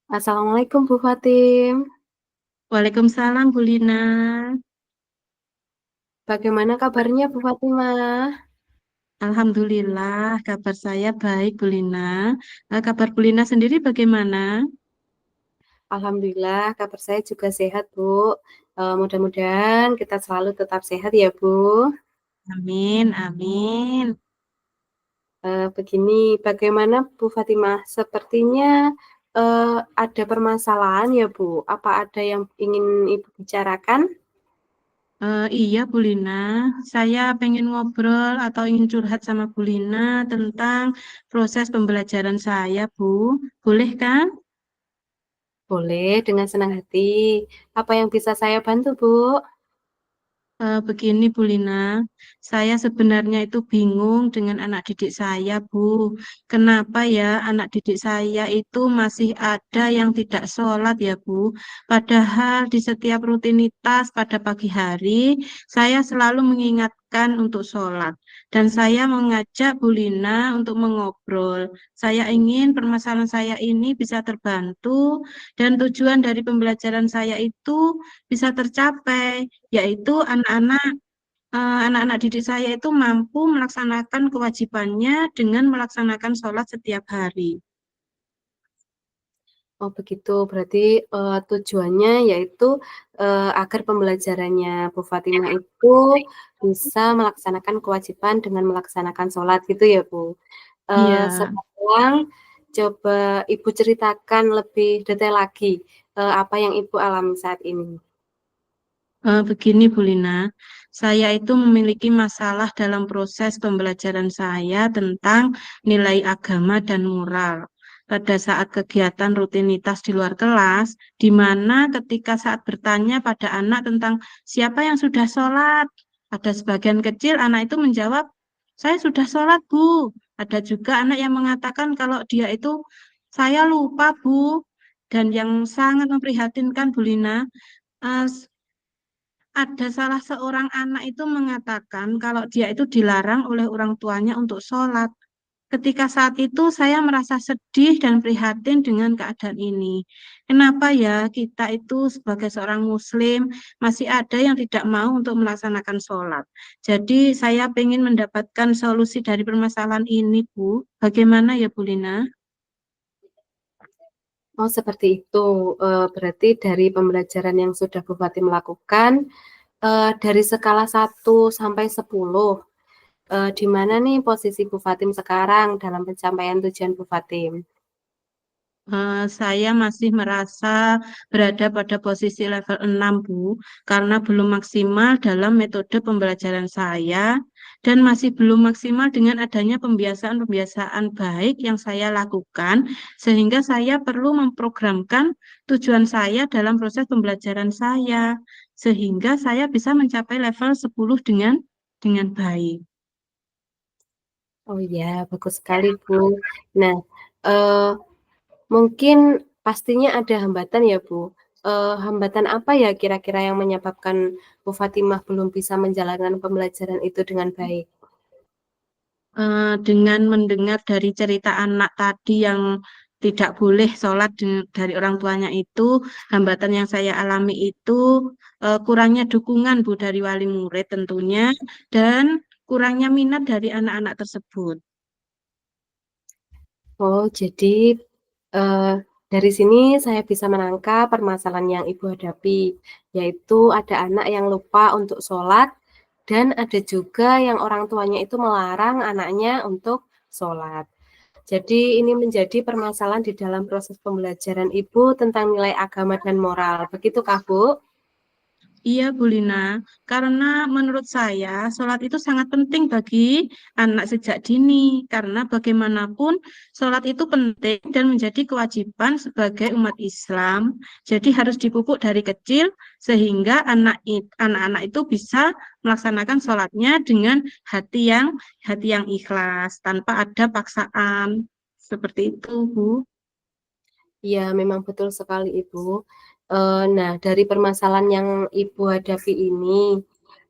Assalamualaikum Bu Fatim. Waalaikumsalam Bu Lina. Bagaimana kabarnya Bu Fatimah? Alhamdulillah kabar saya baik Bu Lina. Kabar Bu Lina sendiri bagaimana? Alhamdulillah kabar saya juga sehat Bu. Mudah-mudahan kita selalu tetap sehat ya Bu. Amin, amin. Begini, bagaimana Bu Fatimah? Sepertinya ada permasalahan ya Bu. Apa ada yang ingin Ibu bicarakan? Iya Bu Lina, saya pengen ngobrol atau ingin curhat sama Bu Lina tentang proses pembelajaran saya Bu. Boleh kan? Boleh, dengan senang hati. Apa yang bisa saya bantu Bu? Begini Bu Lina, saya sebenarnya itu bingung dengan anak didik saya Bu. Kenapa ya anak didik saya itu masih ada yang tidak sholat ya Bu? Padahal di setiap rutinitas pada pagi hari, saya selalu mengingatkan untuk sholat. Dan saya mengajak Bu Lina untuk mengobrol. Saya ingin permasalahan saya ini bisa terbantu dan tujuan dari pembelajaran saya itu bisa tercapai, yaitu anak-anak didik saya itu mampu melaksanakan kewajibannya dengan melaksanakan sholat setiap hari. Oh begitu, berarti tujuannya yaitu agar pembelajarannya Bu Fatimah itu bisa melaksanakan kewajiban dengan melaksanakan sholat gitu ya Bu. Iya. Sekarang coba Ibu ceritakan lebih detail lagi apa yang Ibu alami saat ini. Begini Bu Lina, saya itu memiliki masalah dalam proses pembelajaran saya tentang nilai agama dan moral. Pada saat kegiatan rutinitas di luar kelas, di mana ketika saat bertanya pada anak tentang siapa yang sudah sholat, ada sebagian kecil anak itu menjawab, saya sudah sholat Bu. Ada juga anak yang mengatakan kalau dia itu, saya lupa Bu. Dan yang sangat memprihatinkan Bu Lina, eh, ada salah seorang anak itu mengatakan kalau dia itu dilarang oleh orang tuanya untuk sholat. Ketika saat itu saya merasa sedih dan prihatin dengan keadaan ini. Kenapa ya kita itu sebagai seorang muslim masih ada yang tidak mau untuk melaksanakan sholat. Jadi saya ingin mendapatkan solusi dari permasalahan ini, Bu. Bagaimana ya, Bu Lina? Oh seperti itu, berarti dari pembelajaran yang sudah Bu Fatim lakukan, dari skala 1 sampai 10, di mana nih posisi Bu Fatim sekarang dalam pencapaian tujuan Bu Fatim? Saya masih merasa berada pada posisi level 6, Bu, karena belum maksimal dalam metode pembelajaran saya dan masih belum maksimal dengan adanya pembiasaan-pembiasaan baik yang saya lakukan, sehingga saya perlu memprogramkan tujuan saya dalam proses pembelajaran saya, sehingga saya bisa mencapai level 10 dengan baik. Oh iya, bagus sekali Bu. Nah, eee, mungkin pastinya ada hambatan ya Bu. Hambatan apa ya kira-kira yang menyebabkan Bu Fatimah belum bisa menjalankan pembelajaran itu dengan baik? Dengan mendengar dari cerita anak tadi yang tidak boleh sholat dari orang tuanya itu, hambatan yang saya alami itu kurangnya dukungan Bu dari wali murid tentunya, dan kurangnya minat dari anak-anak tersebut. Oh, jadi eh, dari sini saya bisa menangkap permasalahan yang Ibu hadapi, yaitu ada anak yang lupa untuk sholat dan ada juga yang orang tuanya itu melarang anaknya untuk sholat. Jadi ini menjadi permasalahan di dalam proses pembelajaran Ibu tentang nilai agama dan moral. Begitukah, Bu? Iya, Bu Lina, karena menurut saya sholat itu sangat penting bagi anak sejak dini, karena bagaimanapun sholat itu penting dan menjadi kewajiban sebagai umat Islam. Jadi harus dipupuk dari kecil sehingga anak-anak itu bisa melaksanakan sholatnya dengan hati yang ikhlas, tanpa ada paksaan. Seperti itu, Bu. Ya, memang betul sekali, Ibu. Nah, dari permasalahan yang Ibu hadapi ini,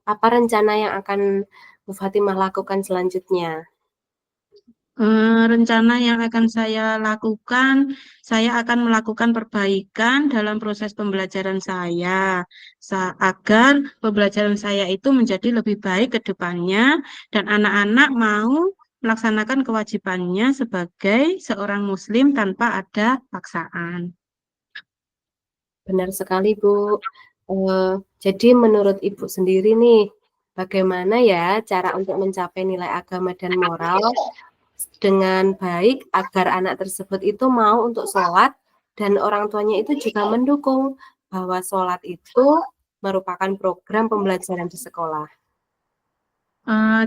apa rencana yang akan Bu Fatimah lakukan selanjutnya? Rencana yang akan saya lakukan, saya akan melakukan perbaikan dalam proses pembelajaran saya, agar pembelajaran saya itu menjadi lebih baik ke depannya dan anak-anak mau melaksanakan kewajibannya sebagai seorang Muslim tanpa ada paksaan. Benar sekali, Bu. Jadi menurut Ibu sendiri nih, bagaimana ya cara untuk mencapai nilai agama dan moral dengan baik agar anak tersebut itu mau untuk sholat dan orang tuanya itu juga mendukung bahwa sholat itu merupakan program pembelajaran di sekolah.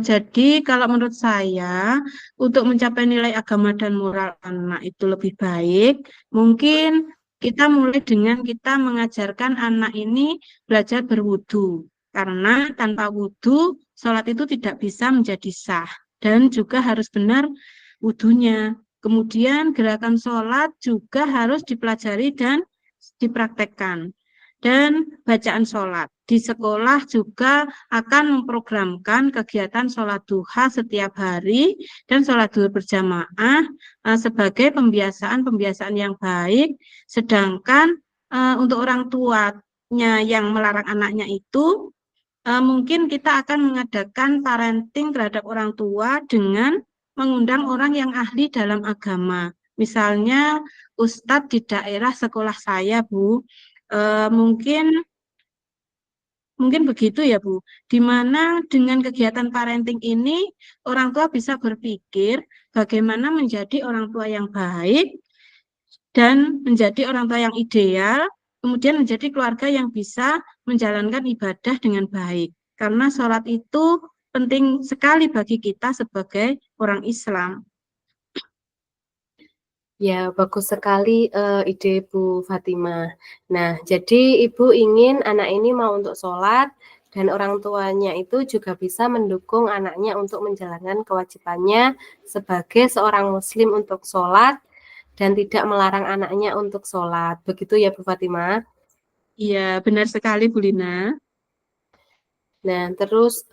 Jadi kalau menurut saya untuk mencapai nilai agama dan moral anak itu lebih baik, mungkin kita mulai dengan kita mengajarkan anak ini belajar berwudu. Karena tanpa wudu, sholat itu tidak bisa menjadi sah dan juga harus benar wudunya. Kemudian gerakan sholat juga harus dipelajari dan dipraktekkan. Dan bacaan sholat. Di sekolah juga akan memprogramkan kegiatan sholat duha setiap hari dan sholat duha berjamaah sebagai pembiasaan-pembiasaan yang baik. Sedangkan untuk orang tuanya yang melarang anaknya itu, mungkin kita akan mengadakan parenting terhadap orang tua dengan mengundang orang yang ahli dalam agama. Misalnya Ustadz di daerah sekolah saya, Bu, mungkin Mungkin begitu ya, Bu. Di mana dengan kegiatan parenting ini, orang tua bisa berpikir bagaimana menjadi orang tua yang baik dan menjadi orang tua yang ideal, kemudian menjadi keluarga yang bisa menjalankan ibadah dengan baik. Karena sholat itu penting sekali bagi kita sebagai orang Islam. Ya, bagus sekali ide Bu Fatimah. Nah, jadi Ibu ingin anak ini mau untuk sholat dan orang tuanya itu juga bisa mendukung anaknya untuk menjalankan kewajibannya sebagai seorang Muslim untuk sholat dan tidak melarang anaknya untuk sholat. Begitu ya Bu Fatimah? Iya, benar sekali, Bu Lina. Nah, terus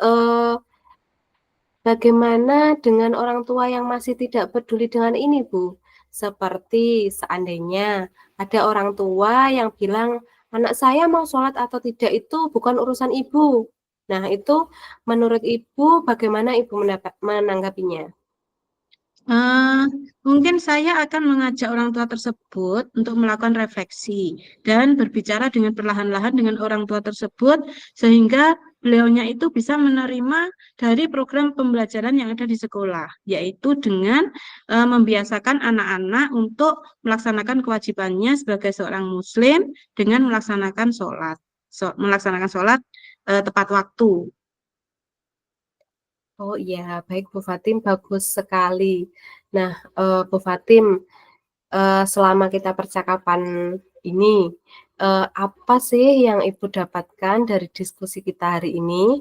bagaimana dengan orang tua yang masih tidak peduli dengan ini, Bu? Seperti seandainya ada orang tua yang bilang, anak saya mau sholat atau tidak itu bukan urusan ibu. Nah, itu menurut ibu bagaimana ibu menanggapinya? Eh, Mungkin saya akan mengajak orang tua tersebut untuk melakukan refleksi dan berbicara dengan perlahan-lahan dengan orang tua tersebut sehingga beliaunya itu bisa menerima dari program pembelajaran yang ada di sekolah, yaitu dengan membiasakan anak-anak untuk melaksanakan kewajibannya sebagai seorang muslim dengan melaksanakan sholat, melaksanakan sholat tepat waktu. Oh iya, baik Bu Fatim, bagus sekali. Nah, Bu Fatim, selama kita percakapan ini, apa sih yang Ibu dapatkan dari diskusi kita hari ini?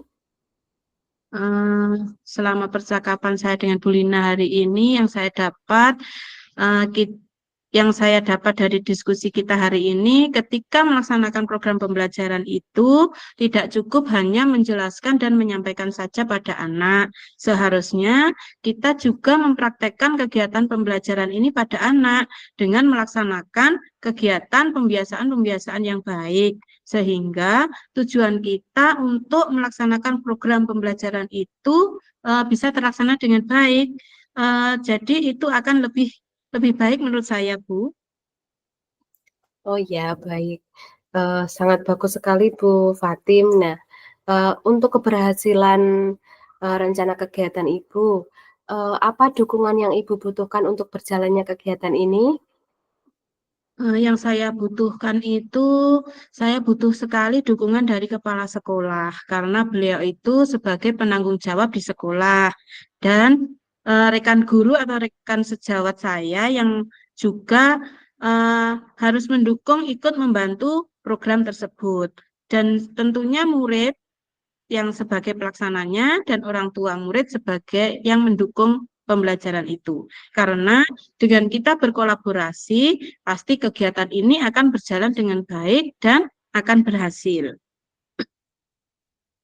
Eh, Selama percakapan saya dengan Bu Lina hari ini, eh, ki- yang saya dapat dari diskusi kita hari ini, ketika melaksanakan program pembelajaran itu tidak cukup hanya menjelaskan dan menyampaikan saja pada anak. Seharusnya kita juga mempraktekkan kegiatan pembelajaran ini pada anak dengan melaksanakan kegiatan pembiasaan-pembiasaan yang baik. Sehingga tujuan kita untuk melaksanakan program pembelajaran itu bisa terlaksana dengan baik. Jadi itu akan lebih baik menurut saya, Bu. Oh ya, baik. Sangat bagus sekali Bu Fatim. Nah, untuk keberhasilan rencana kegiatan Ibu, apa dukungan yang Ibu butuhkan untuk berjalannya kegiatan ini? Yang saya butuhkan itu, saya butuh sekali dukungan dari kepala sekolah, karena beliau itu sebagai penanggung jawab di sekolah, dan rekan guru atau rekan sejawat saya yang juga eh, harus mendukung ikut membantu program tersebut. Dan tentunya murid yang sebagai pelaksananya dan orang tua murid sebagai yang mendukung pembelajaran itu. Karena dengan kita berkolaborasi, pasti kegiatan ini akan berjalan dengan baik dan akan berhasil.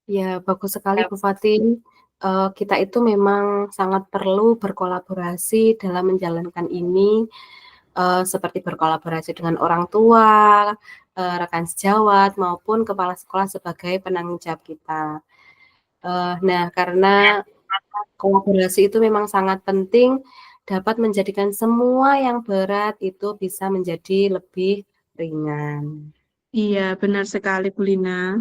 Ya, bagus sekali Bu Fatim. Kita itu memang sangat perlu berkolaborasi dalam menjalankan ini, seperti berkolaborasi dengan orang tua, rekan sejawat, maupun kepala sekolah sebagai penanggung jawab kita. Nah, karena kolaborasi itu memang sangat penting, dapat menjadikan semua yang berat itu bisa menjadi lebih ringan. Iya, benar sekali, Bu Lina.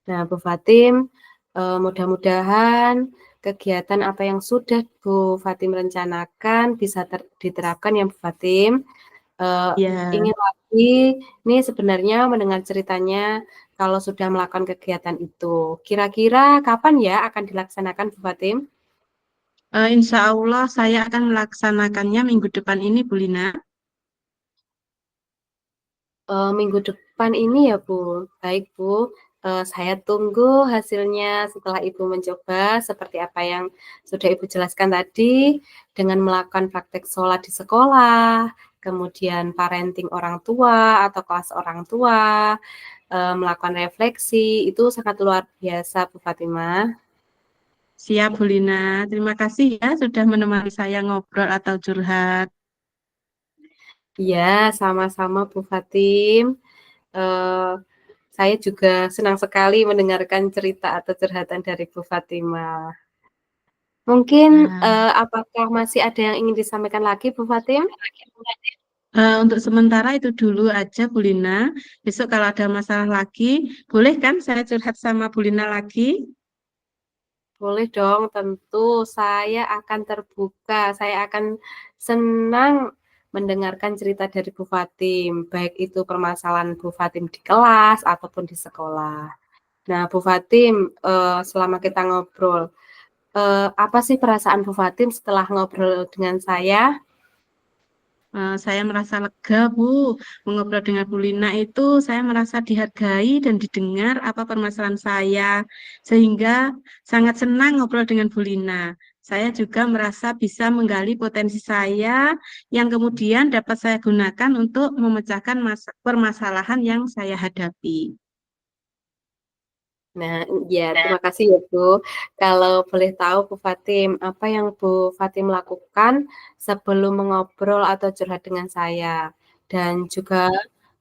Nah, Bu Fatim, mudah-mudahan kegiatan apa yang sudah Bu Fatim rencanakan bisa diterapkan ya Bu Fatim. Eh, Ya, ingin lagi, ini sebenarnya mendengar ceritanya kalau sudah melakukan kegiatan itu. Kira-kira kapan ya akan dilaksanakan Bu Fatim? insya Allah saya akan melaksanakannya minggu depan ini, Bu Lina. Minggu depan ini ya Bu. Baik Bu, saya tunggu hasilnya setelah Ibu mencoba seperti apa yang sudah Ibu jelaskan tadi dengan melakukan praktek sholat di sekolah, kemudian parenting orang tua atau kelas orang tua, melakukan refleksi, itu sangat luar biasa Bu Fatimah. Siap, Bu Lina. Terima kasih ya sudah menemani saya ngobrol atau curhat. Iya, sama-sama Bu Fatim. Eh, saya juga senang sekali mendengarkan cerita atau curhatan dari Bu Fatimah. Mungkin, Nah, apakah masih ada yang ingin disampaikan lagi, Bu Fatim? untuk sementara itu dulu aja, Bu Lina. Besok kalau ada masalah lagi, boleh kan saya curhat sama Bu Lina lagi? Boleh dong, tentu saya akan terbuka, saya akan senang mendengarkan cerita dari Bu Fatim, baik itu permasalahan Bu Fatim di kelas ataupun di sekolah. Nah, Bu Fatim, selama kita ngobrol, apa sih perasaan Bu Fatim setelah ngobrol dengan saya? Saya merasa lega, Bu. Mengobrol dengan Bu Lina itu saya merasa dihargai dan didengar apa permasalahan saya. Sehingga sangat senang ngobrol dengan Bu Lina. Saya juga merasa bisa menggali potensi saya yang kemudian dapat saya gunakan untuk memecahkan permasalahan yang saya hadapi. Nah, ya terima kasih ya Bu. Kalau boleh tahu Bu Fatim, apa yang Bu Fatim lakukan sebelum mengobrol atau curhat dengan saya? Dan juga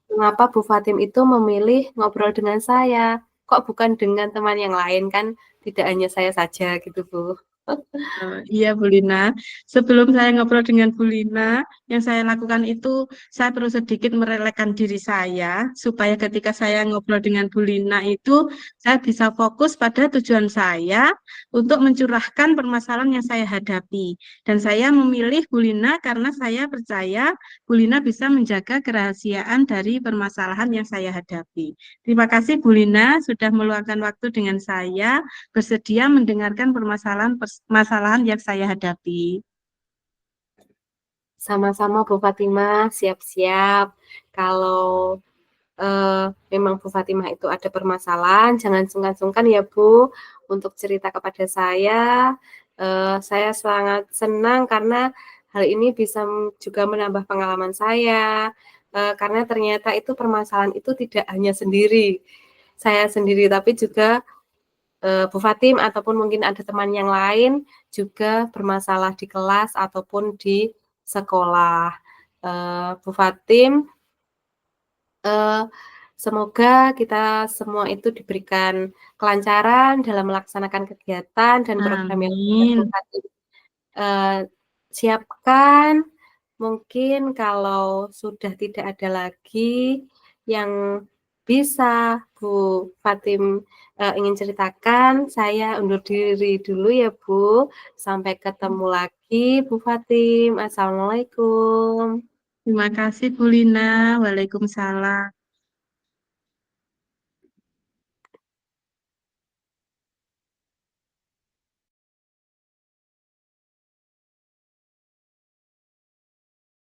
mengapa Bu Fatim itu memilih ngobrol dengan saya? Kok bukan dengan teman yang lain kan? Tidak hanya saya saja gitu Bu. Iya, Bu Lina. Sebelum saya ngobrol dengan Bu Lina, yang saya lakukan itu saya perlu sedikit merelakan diri saya supaya ketika saya ngobrol dengan Bu Lina itu saya bisa fokus pada tujuan saya untuk mencurahkan permasalahan yang saya hadapi. Dan saya memilih Bu Lina karena saya percaya Bu Lina bisa menjaga kerahasiaan dari permasalahan yang saya hadapi. Terima kasih Bu Lina sudah meluangkan waktu dengan saya bersedia mendengarkan permasalahan yang saya hadapi. Sama-sama Bu Fatimah, siap-siap. Kalau memang Bu Fatimah itu ada permasalahan, jangan sungkan-sungkan ya Bu untuk cerita kepada saya. Saya sangat senang karena hal ini bisa juga menambah pengalaman saya, karena ternyata itu permasalahan itu tidak hanya saya sendiri, tapi juga Bu Fatim ataupun mungkin ada teman yang lain juga bermasalah di kelas ataupun di sekolah. Bu Fatim, Eh, semoga kita semua itu diberikan kelancaran dalam melaksanakan kegiatan dan program yang sudah Bu Amin. Fatih eh, siapkan. Mungkin kalau sudah tidak ada lagi yang bisa Bu Fatim ingin ceritakan, saya undur diri dulu ya Bu. Sampai ketemu lagi Bu Fatim. Assalamualaikum. Terima kasih, Bu Lina. Waalaikumsalam.